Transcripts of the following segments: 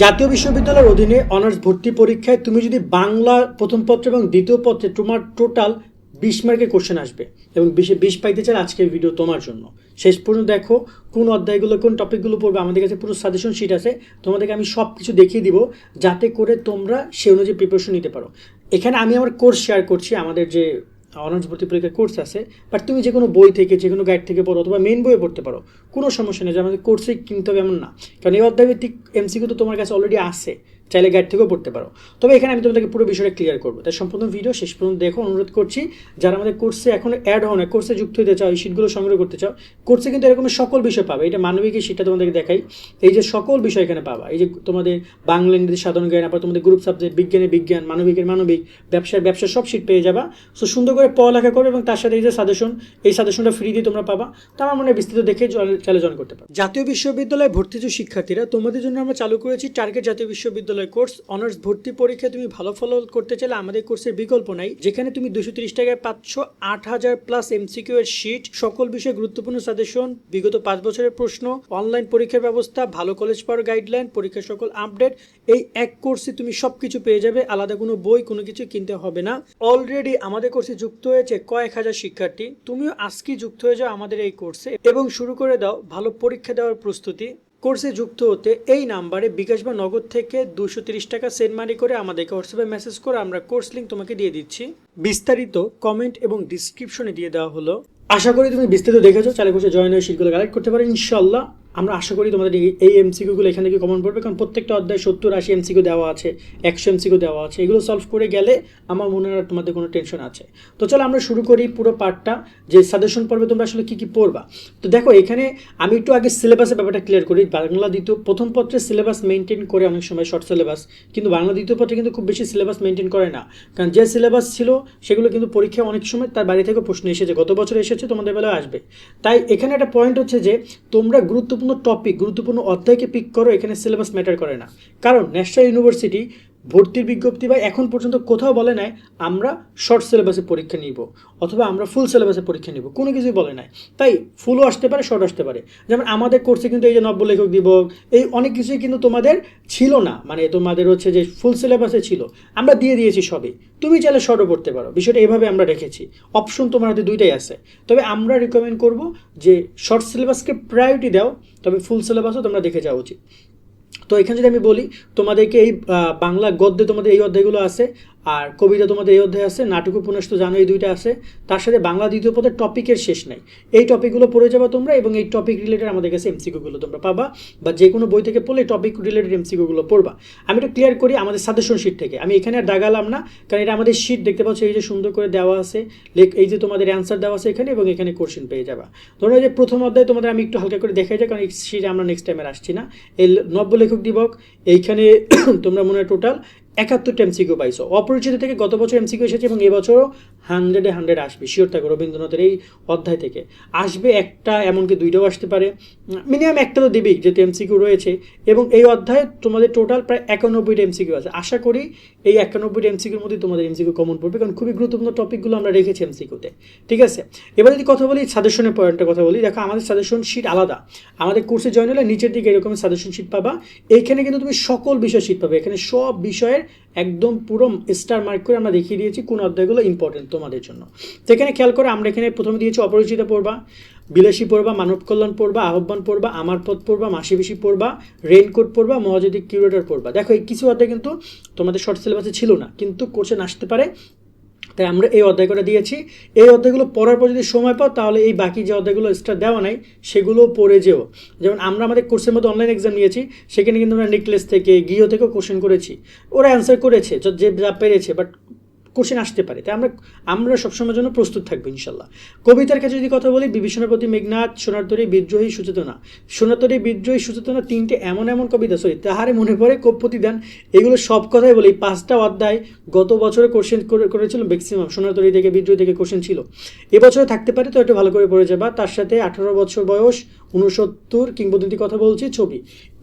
জাতীয় বিশ্ববিদ্যালয়ের অধীনে অনার্স ভর্তি পরীক্ষায় তুমি যদি বাংলা প্রথম পত্র এবং দ্বিতীয় পত্রে তোমার টোটাল 20 মার্কের কোশ্চেন আসবে এবং 20 পাইতে চাই আজকের ভিডিও তোমার জন্য। শেষ পর্যন্ত দেখো কোন অধ্যায়গুলো কোন টপিকগুলো পড়বে। আমাদের কাছে পুরো সাজেশন শিট আছে, তোমাদেরকে আমি সব কিছু দেখিয়ে দিব যাতে করে তোমরা সে অনুযায়ী প্রিপারেশন নিতে পারো। এখানে আমি আমার কোর্স শেয়ার করছি, আমাদের যে অনার্স ভর্তি পরীক্ষার কোর্স আছে, বাট তুমি যে কোনো বই থেকে যে কোনো গাইড থেকে পড়ো অথবা মেন বইয়ে পড়তে পারো, কোনো সমস্যা নেই যে আমাদের কোর্সে কিনতে হবে এমন না, কারণ এই অধ্যায়ভিত্তিক এমসিকিউ তো তোমার কাছে অলরেডি আছে, চাইলে গাইড থেকেও পড়তে পারো। তবে এখানে আমি তোমাদেরকে পুরো বিষয়টা ক্লিয়ার করবো, তাই সম্পূর্ণ ভিডিও শেষ পর্যন্ত দেখো। অনুরোধ করছি যারা আমাদের কোর্সে এখন অ্যাড হও না, কোর্সে যুক্ত হতে চাও, এই শিটগুলো সংগ্রহ করতে চাও, কোর্সে কিন্তু এরকম সকল বিষয় পাবে। এটা মানবিকের শিটটা তোমাদেরকে দেখাই, এই যে সকল বিষয় এখানে পাবা, এই যে তোমাদের বাংলা ইংরেজি সাধারণ জ্ঞান, আবার তোমাদের গ্রুপ সাবজেক্ট, বিজ্ঞানের বিজ্ঞান, মানবিকের মানবিক, ব্যবসার সব শিট পেয়ে যাবা। সো সুন্দর করে পড়ালেখা করো এবং তার সাথে এই যে সাজেশন, এই সাজেশনটা ফ্রি দিয়ে তোমরা পাবা। তো আমার মনে হয় বিস্তৃত দেখে চাইলে জয়েন করতে পারো। জাতীয় বিশ্ববিদ্যালয়ে ভর্তি যে শিক্ষার্থীরা, তোমাদের জন্য আমরা চালু করেছি টার্গেট জাতীয় বিশ্ববিদ্যালয় কোর্স। অনার্স ভর্তি পরীক্ষায় তুমি ভালো ফল করতে চাইলে আমাদের কোর্সের বিকল্প নাই, যেখানে তুমি 230 টাকায় পাচ্ছ 8000 প্লাস এমসিকিউ এর শিট, সকল বিষয়ে গুরুত্বপূর্ণ সাজেশন, বিগত 5 বছরের প্রশ্ন, অনলাইন পরীক্ষার ব্যবস্থা, ভালো কলেজ পাওয়ার গাইডলাইন, পরীক্ষার সকল আপডেট। এই এক কোর্সে তুমি সবকিছু পেয়ে যাবে, আলাদা কোনো বই কোনো কিছু কিনতে হবে না। অলরেডি আমাদের কোর্সে যুক্ত হয়েছে কয়েক হাজার শিক্ষার্থী, তুমিও আজকেই যুক্ত হয়ে যাও আমাদের এই কোর্সে এবং শুরু করে দাও ভালো পরীক্ষা দেওয়ার প্রস্তুতি। কোর্সে যুক্ত হতে এই নাম্বারে বিকাশ বা নগদ থেকে 230 টাকা সেন্ড মানি করে আমাদেরকে হোয়াটসঅ্যাপে মেসেজ করে আমরা কোর্স লিঙ্ক তোমাকে দিয়ে দিচ্ছি। বিস্তারিত কমেন্ট এবং ডিসক্রিপশনে দিয়ে দেওয়া হলো। আশা করি তুমি বিস্তারিত দেখেছো, চাইলে কোর্সে জয়েন হয়ে শিটগুলো কালেক্ট করতে পারো ইনশাল্লাহ। আমরা আশা করি তোমাদের এই এমসিকিউগুলো এখান থেকে কমন পড়বে, কারণ প্রত্যেকটা অধ্যায় 70-80 এমসিকিউ দেওয়া আছে, 100 এমসিকিউ দেওয়া আছে। এগুলো সলভ করে গেলে আমার মনে হয় তোমাদের কোনো টেনশন আছে। তো চলো আমরা শুরু করি পুরো পার্টটা, যে সাজেশন পড়বে তোমরা আসলে কী কী পড়বা। তো দেখো এখানে আমি একটু আগে সিলেবাসের ব্যাপারটা ক্লিয়ার করি। বাংলা দ্বিতীয় প্রথম পত্রে সিলেবাস মেনটেন করে অনেক সময় শর্ট সিলেবাস, কিন্তু বাংলা দ্বিতীয় পত্রে কিন্তু খুব বেশি সিলেবাস মেনটেন করে না, কারণ যে সিলেবাস ছিল সেগুলো কিন্তু পরীক্ষায় অনেক সময় তার বাড়ি থেকে প্রশ্ন এসেছে, গত বছর এসেছে, তোমাদের বেলায় আসবে। তাই এখানে একটা পয়েন্ট হচ্ছে যে তোমরা গুরুত্বপূর্ণ টপিক, গুরুত্বপূর্ণ অধ্যায়কে পিক করো, এখানে সিলেবাস ম্যাটার করে না। কারণ ন্যাশনাল ইউনিভার্সিটি ভর্তির বিজ্ঞপ্তি বা এখন পর্যন্ত কোথাও বলে নাই আমরা শর্ট সিলেবাসে পরীক্ষা নিব অথবা আমরা ফুল সিলেবাসে পরীক্ষা নিব, কোনো কিছুই বলে নাই। তাই ফুলও আসতে পারে, শর্ট আসতে পারে। যেমন আমাদের কোর্সে কিন্তু এই যে নব্য লেখক দিবস, এই অনেক কিছুই কিন্তু তোমাদের ছিল না, মানে তোমাদের হচ্ছে যে ফুল সিলেবাসে ছিল, আমরা দিয়ে দিয়েছি সবই। তুমি চাইলে শর্টও পড়তে পারো, বিষয়টা এভাবে আমরা রেখেছি, অপশন তোমার হাতে দুইটাই আছে। তবে আমরা রিকমেন্ড করব যে শর্ট সিলেবাসকে প্রায়োরিটি দাও, তবে ফুল সিলেবাসও তোমরা দেখে যাওয়া উচিত। তো এখানে যদি আমি বলি তোমাদেরকে এই বাংলা গদ্যে তোমাদের এই অধ্যায়গুলো আছে, আর কবিতা তোমাদের এই অধ্যায় আছে, নাটক উপন্যাস তো জানো এই দুইটা আছে, তার সাথে বাংলা দ্বিতীয় পদের টপিকের শেষ নাই। এই টপিকগুলো পড়ে যাবা তোমরা এবং এই টপিক রিলেটেড আমাদের কাছে এমসিকিউগুলো তোমরা পাবা, বা যে কোনো বই থেকে পড়লে টপিক রিলেটেড এমসিকিউগুলো পড়বা। আমি একটু ক্লিয়ার করি আমাদের সাজেশন শিট থেকে, আমি এখানে আর দাগালাম না, কারণ এটা আমাদের শিট দেখতে পাচ্ছ, এই যে সুন্দর করে দেওয়া আছে, এই যে তোমাদের অ্যান্সার দেওয়া আছে এখানে, এবং এখানে কোশ্চেন পেয়ে যাবা। ধরো যে প্রথম অধ্যায় তোমাদের আমি একটু হালকা করে দেখাই যায়, কারণ এই শিটে আমরা নেক্সট টাইমে আসছি না। এই নব্য লেখক দিবস, এইখানে তোমরা মনে হয় টোটাল 71টা এমসিকিউ পাইছো। অপরিচিত থেকে গত বছর এমসিকিউ এসেছে এবং এবছরও 100-এ 100 আসবে, শিওর থাকো। রবীন্দ্রনাথের এই অধ্যায় থেকে আসবে একটা, এমনকি দুইটাও আসতে পারে, মিনিমাম একটা তো দেবেই, যেহেতু এমসিকিউ রয়েছে। এবং এই অধ্যায়ে তোমাদের টোটাল প্রায় 91টা এমসিকিউ আছে। আশা করি এই 91টা এমসিকিউর মধ্যে তোমাদের এমসিকিউ কমন পড়বে, কারণ খুবই গুরুত্বপূর্ণ টপিকগুলো আমরা রেখেছি এমসিকিউতে, ঠিক আছে। এবার যদি কথা বলি সাজেশনের পয়েন্টের কথা বলি, দেখো আমাদের সাজেশন শিট আলাদা। আমাদের কোর্সে জয়েন হলে নিচের দিকে এরকম সাজেশন শিট পাবা, এইখানে কিন্তু তুমি সকল বিষয় শিট পাবে। এখানে সব বিষয়ের একদম পুরো স্টার মার্ক করে আমরা দেখিয়ে দিয়েছি কোন অধ্যায়গুলো ইম্পর্টেন্ট তোমাদের জন্য। তো এখানে খেয়াল করে আমরা এখানে প্রথমে দিয়েছি অপরিচিত পড়বা, বিলাসী পড়বা, মানব কল্যাণ পড়বা, আহ্বান পড়বা, আমার পথ পড়বা, মাসি বেশি পড়বা, রেইনকোট পড়বা, মহাজাতিক কিউরেটর পড়বা। দেখো এই কিছু অধ্যায় কিন্তু তোমাদের শর্ট সিলেবাসে ছিল না, কিন্তু কোর্সে আসতে পারে, তাই আমরা এই অধ্যায়গুলো দিয়েছি। এই অধ্যায়গুলো পড়ার পর যদি সময় পাও তাহলে এই বাকি যে অধ্যায়গুলো এক্সট্রা দেওয়া নাই সেগুলো পড়ে যেও। যেমন আমরা আমাদের কোর্সের মধ্যে অনলাইন এক্সাম নিয়েছি, সেখানে কিন্তু আমরা নেকলেস থেকে গৃহ থেকেও কোশ্চেন করেছি, ওরা অ্যান্সার করেছে যে যা পেরেছে, বাট কোশ্চেন আসতে পারে। তাই আমরা সবসময়ের জন্য প্রস্তুত থাকবো ইনশাল্লাহ। কবিতার কাছে যদি কথা বলি, বিভীষণের প্রতি মেঘনাদ, সোনার তরী, বিদ্রোহী, সুচেতনা। সোনার তরী, বিদ্রোহী, সুচেতনা তিনটে এমন কবিতা, তাহারে মনে পড়ে প্রতিদান, এগুলো সব কথাই বলি। 5টা অধ্যায় গত বছরে কোশ্চেন করেছিল ম্যাক্সিমাম, সোনার তরী থেকে বিদ্রোহী থেকে কোশ্চেন ছিল, এবছরে থাকতে পারে, তো একটু ভালো করে পড়ে যাবা। তার সাথে 18 বছর বয়স, 69 কিংবদন্তি কথা বলছি, ছবি,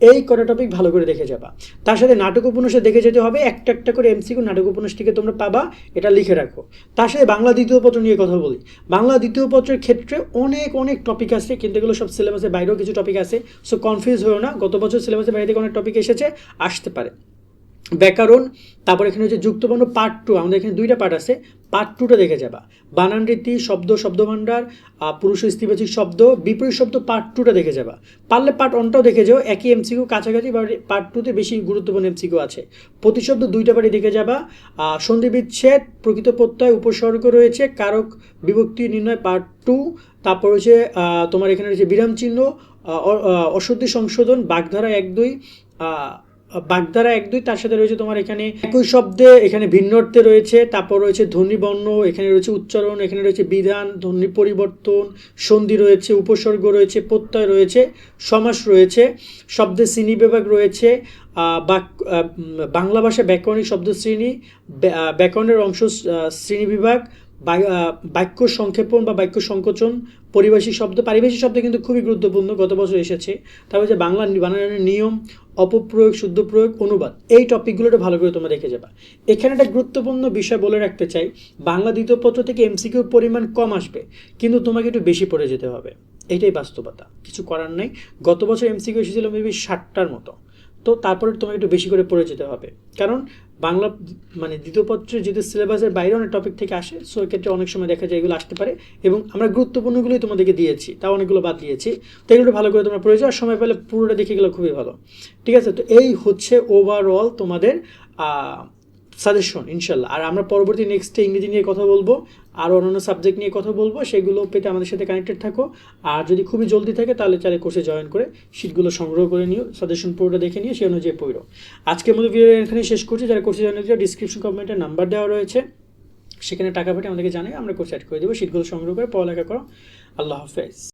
এই কটা টপিক ভালো করে দেখে যাবা। তার সাথে নাটক উপন্যাসে দেখে যেতে হবে, একটা একটা করে এমসিকিউ নাটক উপন্যাস থেকে তোমরা পাবা, এটা লিখে রাখো। তার সাথে বাংলা দ্বিতীয় পত্র নিয়ে কথা বলি। বাংলা দ্বিতীয় পত্রের ক্ষেত্রে অনেক অনেক টপিক আছে, কিন্তু এগুলো সব সিলেবাসের বাইরেও কিছু টপিক আছে, সো কনফিউজ হয়েও না। গত বছর সিলেবাসের বাইরে থেকে অনেক টপিক এসেছে, আসতে পারে। ব্যাকরণ, তারপর এখানে হচ্ছে যুক্তবর্ণ পার্ট 2, আমাদের এখানে 2টা পার্ট আছে, পার্ট 2টা দেখে যাবা। বানান রীতি, শব্দ, শব্দভাণ্ডার, পুরুষ ও স্ত্রীবাচক শব্দ, বিপরীত শব্দ, পার্ট 2টা দেখে যাবা। পারলে পার্ট 1টাও দেখে যাও, একই এমসিকিউ কাছাকাছি, বা পার্ট 2তে বেশি গুরুত্বপূর্ণ এমসিকিউ আছে। প্রতিশব্দ 2টা পার্টি দেখে যাবা। সন্ধি বিচ্ছেদ, প্রকৃত প্রত্যয়, উপসর্গ রয়েছে, কারক বিভক্তি নির্ণয় পার্ট 2, তারপর হচ্ছে তোমার এখানে রয়েছে বিরাম চিহ্ন, অশুদ্ধি সংশোধন, বাগধারা 1-2, বাগধারা 1-2, তার সাথে রয়েছে তোমার এখানে একই শব্দে এখানে ভিন্ন অর্থে রয়েছে, তারপর রয়েছে ধ্বনি বর্ণ, এখানে রয়েছে উচ্চারণ, এখানে রয়েছে বিধান, ধ্বনি পরিবর্তন, সন্ধি রয়েছে, উপসর্গ রয়েছে, প্রত্যয় রয়েছে, সমাস রয়েছে, শব্দের শ্রেণী বিভাগ রয়েছে, বাংলা ভাষা ব্যাকরণিক শব্দ শ্রেণী, ব্যাকরণের অংশ শ্রেণী বিভাগ, বাক্য সংক্ষেপণ বা বাক্য সংকোচন, পারিভাষিক শব্দ। পারিভাষিক শব্দ কিন্তু খুবই গুরুত্বপূর্ণ, গত বছর এসেছে। তারপর যে বাংলা বানানের নিয়ম, অপপ্রয়োগ, শুদ্ধ প্রয়োগ, অনুবাদ, এই টপিকগুলোটা ভালো করে তোমরা দেখে যাবা। এখানে একটা গুরুত্বপূর্ণ বিষয় বলে রাখতে চাই, বাংলা দ্বিতীয় পত্র থেকে এমসিকিউর পরিমাণ কম আসবে, কিন্তু তোমাকে একটু বেশি পড়ে যেতে হবে, এইটাই বাস্তবতা, কিছু করার নেই। গত বছর এমসিকিউ এসেছিল মেবি 60টার মতো, তো তারপরে তোমাকে একটু বেশি করে পড়ে যেতে হবে, কারণ বাংলা মানে দ্বিতীয় পত্রে যেহেতু সিলেবাসের বাইরে অনেক টপিক থেকে আসে, সো এক্ষেত্রে অনেক সময় দেখা যায় এগুলো আসতে পারে, এবং আমরা গুরুত্বপূর্ণগুলোই তোমাদেরকে দিয়েছি, তাও অনেকগুলো বাদ দিয়েছি, তো এগুলো ভালো করে তোমরা পড়ে যাও, সময় পেলে পুরোটা দেখে গেলে খুবই ভালো। ঠিক আছে, তো এই হচ্ছে ওভারঅল তোমাদের সাজেশন ইনশাল্লাহ। আর আমরা পরবর্তী নেক্সটে ইংরেজি নিয়ে কথা বলবো, আর অন্যান্য সাবজেক্ট নিয়ে কথা বলবো, সেগুলো পেতে আমাদের সাথে কানেক্টেড থাকো। আর যদি খুবই জলদি থাকে তাহলে চাইলে কোর্সে জয়েন করে শিটগুলো সংগ্রহ করে নিও, সাজেশন পুরোটা দেখে নিও, সেই অনুযায়ী পড়ো। আজকের মতো ভিডিও এখানে শেষ করছি। যারা কোর্সে জয়েন হচ্ছে, ডিসক্রিপশন কমেন্টে নাম্বার দেওয়া রয়েছে, সেখানে টাকা পাঠিয়ে আমাদেরকে জানাই, আমরা কোর্স অ্যাড করে দেবো। শিটগুলো সংগ্রহ করে পড়ালেখা করো। আল্লাহ হাফেজ।